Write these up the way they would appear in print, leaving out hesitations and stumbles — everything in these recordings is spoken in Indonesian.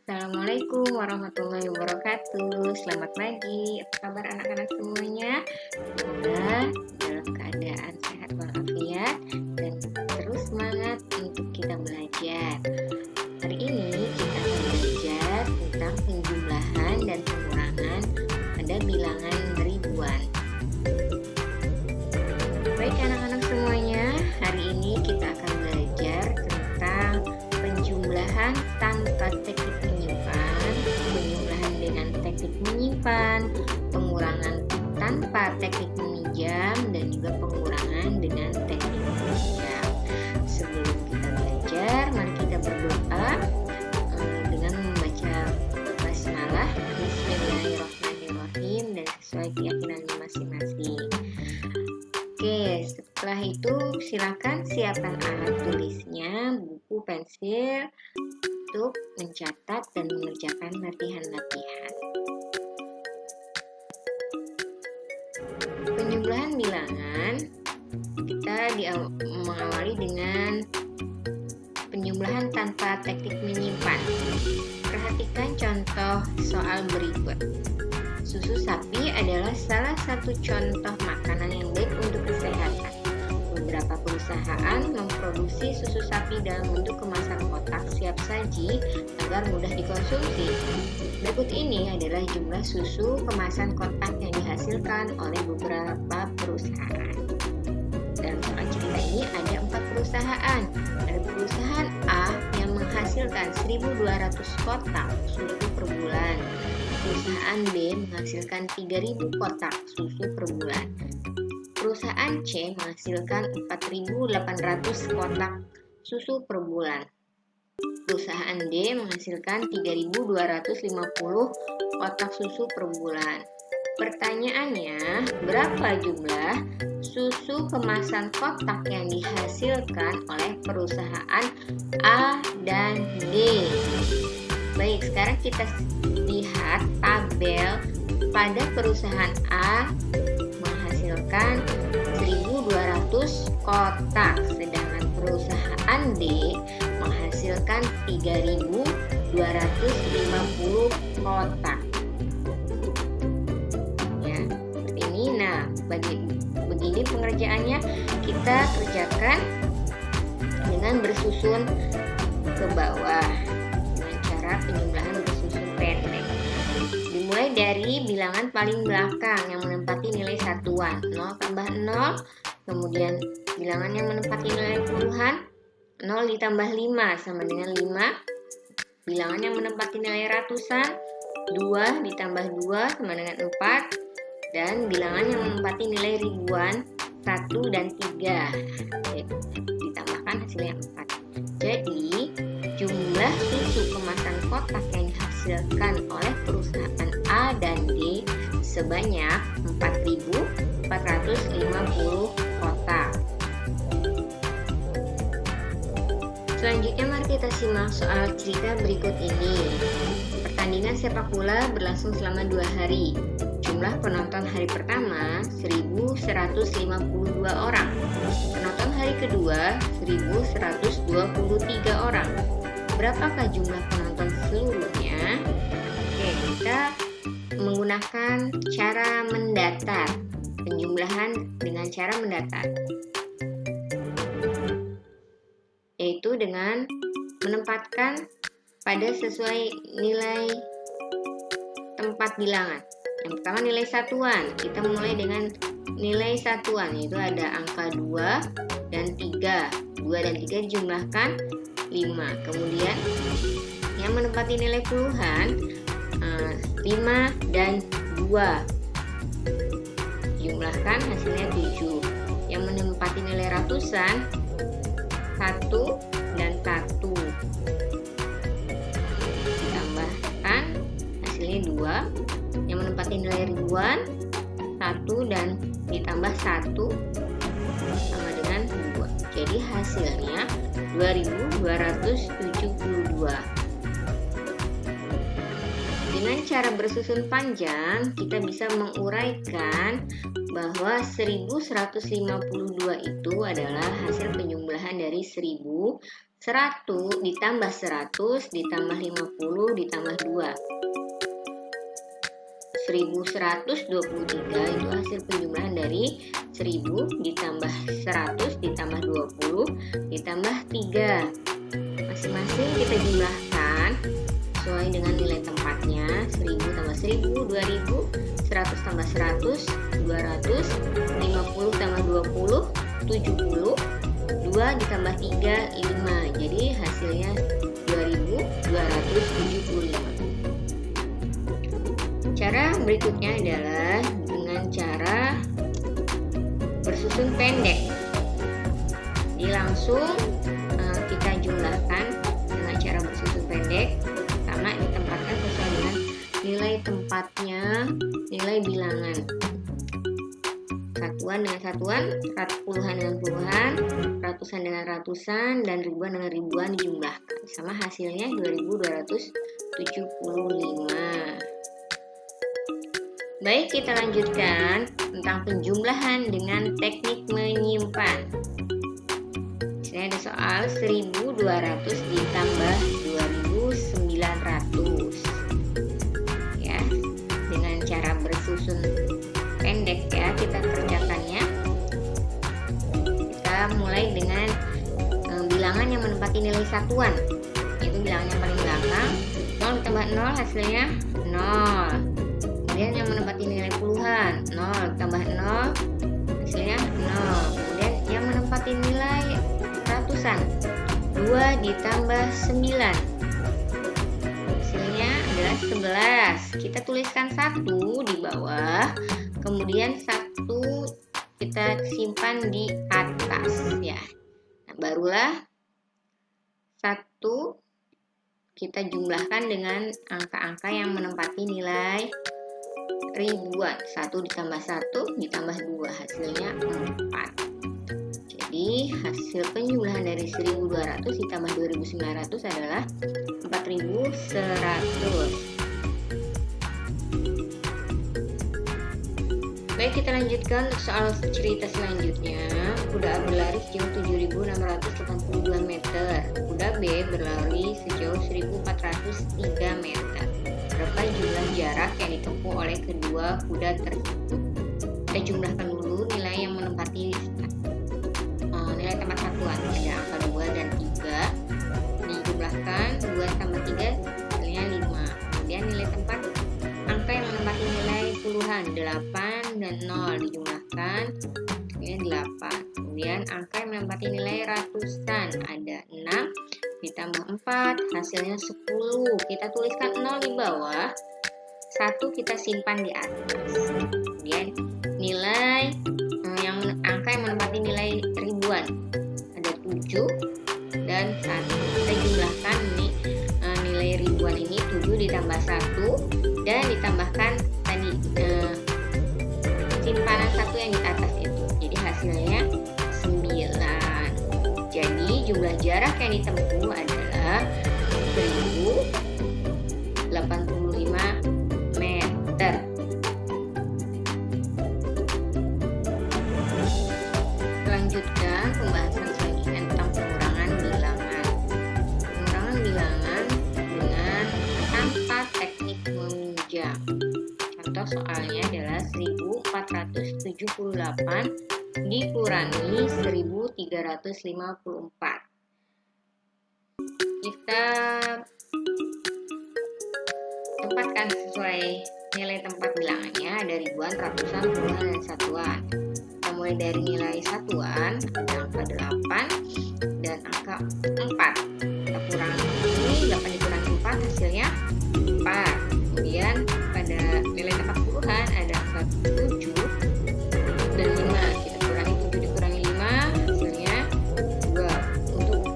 Assalamualaikum warahmatullahi wabarakatuh. Selamat pagi. Apa kabar anak-anak semuanya? Semoga dalam keadaan sehat walafiat dan terus semangat untuk kita belajar. Hari ini kita akan belajar tentang penjumlahan dan pengurangan pada bilangan ribuan. Baik anak-anak semuanya, hari ini kita akan belajar tentang penjumlahan tanpa teknik menyimpan, penjumlahan dengan teknik menyimpan, pengurangan tanpa teknik meminjam, dan juga pengurangan dengan teknik meminjam. Sebelum kita belajar, mari kita berdoa dengan membaca basmalah, Bismillahirrahmanirrahim, dan sesuai keyakinan masing-masing. Oke, setelah itu silakan siapkan alat tulisnya, buku, pensil untuk mencatat dan mengerjakan latihan-latihan. Penjumlahan bilangan kita mengawali dengan penjumlahan tanpa teknik menyimpan. Perhatikan contoh soal berikut. Susu sapi adalah salah satu contoh makanan yang baik untuk kesehatan. Beberapa perusahaan memproduksi susu sapi dalam bentuk kemasan kotak siap saji agar mudah dikonsumsi. Berikut ini adalah jumlah susu kemasan kotak yang dihasilkan oleh beberapa perusahaan. Dalam soal cerita ini ada 4 perusahaan. Ada perusahaan A yang menghasilkan 1.200 kotak susu per bulan. Perusahaan B menghasilkan 3.000 kotak susu per bulan. Perusahaan C menghasilkan 4.800 kotak susu per bulan. Perusahaan D menghasilkan 3.250 kotak susu per bulan. Pertanyaannya, berapa jumlah susu kemasan kotak yang dihasilkan oleh perusahaan A dan D? Baik, sekarang kita lihat tabel. Pada perusahaan A menghasilkan 1.200 kotak, sedangkan perusahaan D menghasilkan 3.250 kotak. Ya, seperti ini. Nah, begini pengerjaannya, kita kerjakan dengan bersusun ke bawah dengan cara penjumlahan bersusun pendek. Dimulai dari bilangan paling belakang yang menempati nilai satuan, 0 tambah 0, kemudian bilangan yang menempati nilai puluhan, 0 ditambah 5 sama dengan 5, bilangan yang menempati nilai ratusan, 2 ditambah 2 sama dengan 4, dan bilangan yang menempati nilai ribuan, 1 dan 3, ditambahkan hasilnya 4. Jadi, jumlah susu kemasan kotak yang dihasilkan oleh perusahaan A dan D sebanyak 4.450 kotak. Selanjutnya mari kita simak soal cerita berikut ini. Pertandingan sepak bola berlangsung selama 2 hari. Jumlah penonton hari pertama 1.152 orang. Penonton hari kedua 1.123 orang. Berapakah jumlah penonton seluruhnya? Oke, kita menggunakan cara mendatar. Penjumlahan dengan cara mendatar, yaitu dengan menempatkan pada sesuai nilai tempat bilangan. Yang pertama nilai satuan, kita mulai dengan nilai satuan, yaitu ada angka 2 dan 3. 2 dan 3 dijumlahkan 5. Kemudian yang menempati nilai puluhan, 5 dan 2. Jumlahkan hasilnya 7. Yang menempati nilai ratusan, 1 dan 1. Ditambahkan hasilnya 2. Yang menempati nilai ribuan, 1 dan ditambah 1 sama dengan 2. Jadi hasilnya 2.272. Dengan cara bersusun panjang, kita bisa menguraikan bahwa 1.152 itu adalah hasil penjumlahan dari 1.000 100 ditambah 100 ditambah 50 ditambah 2. 1123 itu hasil penjumlahan dari 1000 ditambah 100 ditambah 20 ditambah 3. Masing-masing kita jumlahkan sesuai dengan nilai tempatnya. 1000 tambah 1000, 2000, 100 tambah 100, 200, 50 tambah 20, 70, 2 ditambah 3, 5. Jadi hasilnya 2275. Cara berikutnya adalah dengan cara bersusun pendek. Jadi langsung kita jumlahkan dengan cara bersusun pendek. Pertama ditempatkan sesuai dengan nilai tempatnya, nilai bilangan. Satuan dengan satuan, puluhan dengan puluhan, ratusan dengan ratusan, dan ribuan dengan ribuan dijumlahkan. Sama hasilnya 2275. Baik, kita lanjutkan tentang penjumlahan dengan teknik menyimpan. Saya ada soal 1200 ditambah 2900. Ya, dengan cara bersusun pendek ya kita kerjakannya. Kita mulai dengan bilangan yang menempati nilai satuan. Itu bilangan yang paling belakang. 0 ditambah 0 hasilnya 0. Kemudian yang menempati nilai puluhan, 0 tambah 0 hasilnya 0. Kemudian yang menempati nilai ratusan, 2 ditambah 9 hasilnya adalah 11. Kita tuliskan 1 di bawah, kemudian 1 kita simpan di atas ya. Nah, barulah 1 kita jumlahkan dengan angka-angka yang menempati nilai ribuan. 1 ditambah 1 ditambah 2 hasilnya 4. Jadi hasil penjumlahan dari 1200 ditambah 2900 adalah 4100. Baik, kita lanjutkan untuk soal cerita selanjutnya. Kuda A berlari sejauh 7682 meter. Kuda B berlari sejauh 1403 meter. Berapa jumlah jarak yang ditempuh oleh kedua kuda tersebut? Kita jumlahkan dulu nilai yang menempati nilai tempat satuan. Ada angka 2 dan 3. Dijumlahkan 2 tambah 3 hasilnya 5. Kemudian nilai tempat angka yang menempati nilai puluhan 8 dan 0 dijumlahkan hasilnya 8. Kemudian angka yang menempati nilai ratusan ada 6 ditambah 4 hasilnya 10. Kita tuliskan 0 di bawah, 1 kita simpan di atas. Kemudian nilai angka yang menempati nilai ribuan ada 7 dan 1. Kita jumlahkan ini nilai ribuan ini 7 ditambah 1 dan ditambahkan tadi simpanan 1 yang di atas itu. Jadi hasilnya 9. Jadi jumlah jarak yang ditempuh adalah 1085 meter. Lanjutkan pembahasan selanjutnya tentang pengurangan bilangan. Pengurangan bilangan dengan tanpa teknik meminjam. Contoh soalnya adalah 1478 dikurangi 1354. Kita tempatkan sesuai nilai tempat bilangannya, ada ribuan, ratusan, puluhan, dan satuan. Kita mulai dari nilai satuan, ada angka 8 dan angka 4. Kita kurangi ini, 8 dikurangi 4 hasilnya 4. Kemudian pada nilai tempat puluhan ada angka 7 dan 5. Kita kurangi 7 dikurangi 5 hasilnya 2. Untuk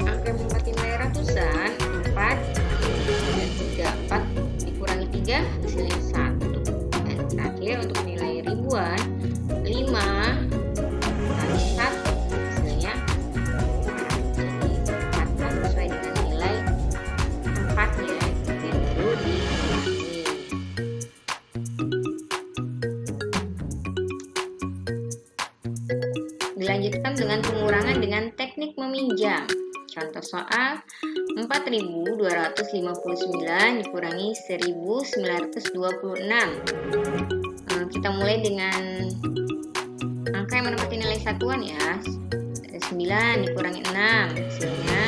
angka yang menempati nilai ratusan 4 dan 3. 4 dikurangi 3 hasilnya 1. Dan terakhir untuk nilai ribuan 5 kali 1 hasilnya 4. Jadi tempatkan sesuai dengan nilai tempatnya dan baru dikurangi. Dilanjutkan dengan pengurangan dengan teknik meminjam. Contoh soal 4.259 dikurangi 1.926. Kita mulai dengan angka yang menempati nilai satuan ya. 9 dikurangi 6 hasilnya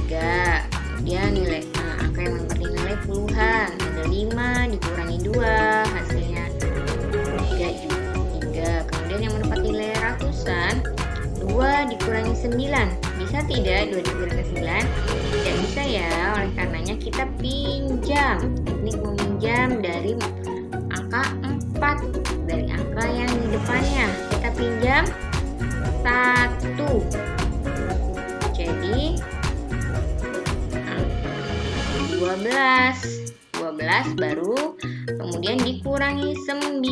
3. Kemudian nilai angka yang menempati nilai puluhan, ada 5 dikurangi 2 hasilnya 3. Kemudian yang menempati nilai ratusan, 2 dikurangi 9. Bisa tidak 2 dikurangi 9? Tidak bisa ya, oleh karenanya kita pinjam. Teknik meminjam dari angka 4, dari angka yang di depannya. Kita pinjam 1. Jadi 12 baru kemudian dikurangi 9.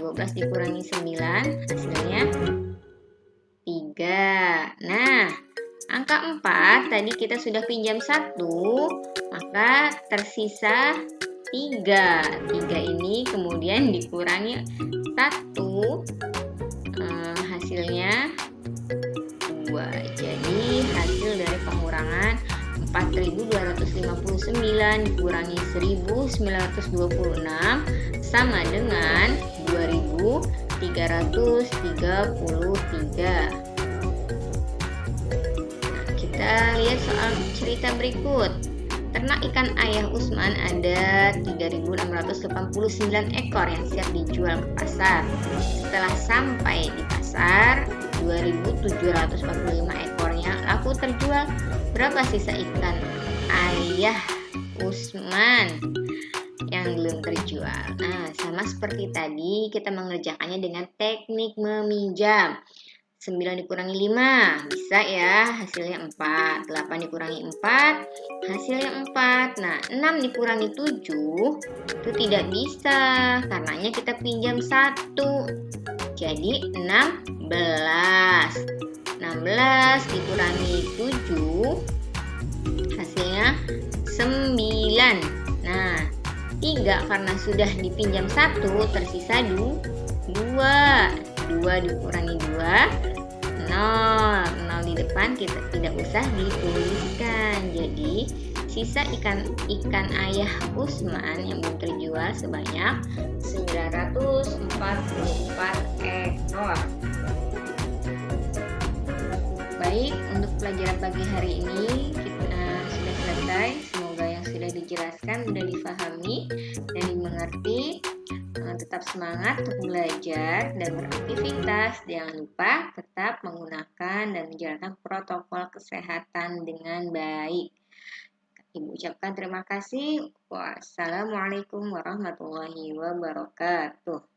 12 dikurangi 9 hasilnya 3. Nah, angka 4 tadi kita sudah pinjam 1, maka tersisa 3. 3 ini kemudian dikurangi 1, hasilnya 2. Jadi hasil dari pengurangan 4.259 dikurangi 1.926 sama dengan 2.333. Nah, kita lihat soal cerita berikut. Ternak ikan ayah Usman ada 3.689 ekor yang siap dijual ke pasar. Setelah sampai di pasar, 2.745 ekornya laku terjual. Berapa sisa ikan ayah Usman yang belum terjual? Nah, sama seperti tadi kita mengerjakannya dengan teknik meminjam. 9 dikurangi 5 bisa ya, hasilnya 4. 8 dikurangi 4 hasilnya 4. Nah, 6 dikurangi 7 itu tidak bisa, karenanya kita pinjam 1. Jadi 16. 16 dikurangi 7 hasilnya 9. Nah, 3 karena sudah dipinjam 1 tersisa 2. 2 dikurangi 2 0 di depan kita tidak usah dituliskan. Jadi sisa ikan ayah Usman yang belum terjual sebanyak 944 ekor. Baik, untuk pelajaran pagi hari ini kita sudah selesai. Semoga yang sudah dijelaskan sudah difahami dan dimengerti. Tetap semangat untuk belajar dan beraktivitas. Jangan lupa tetap menggunakan dan menjalankan protokol kesehatan dengan baik. Ibu ucapkan terima kasih. Wassalamualaikum warahmatullahi wabarakatuh.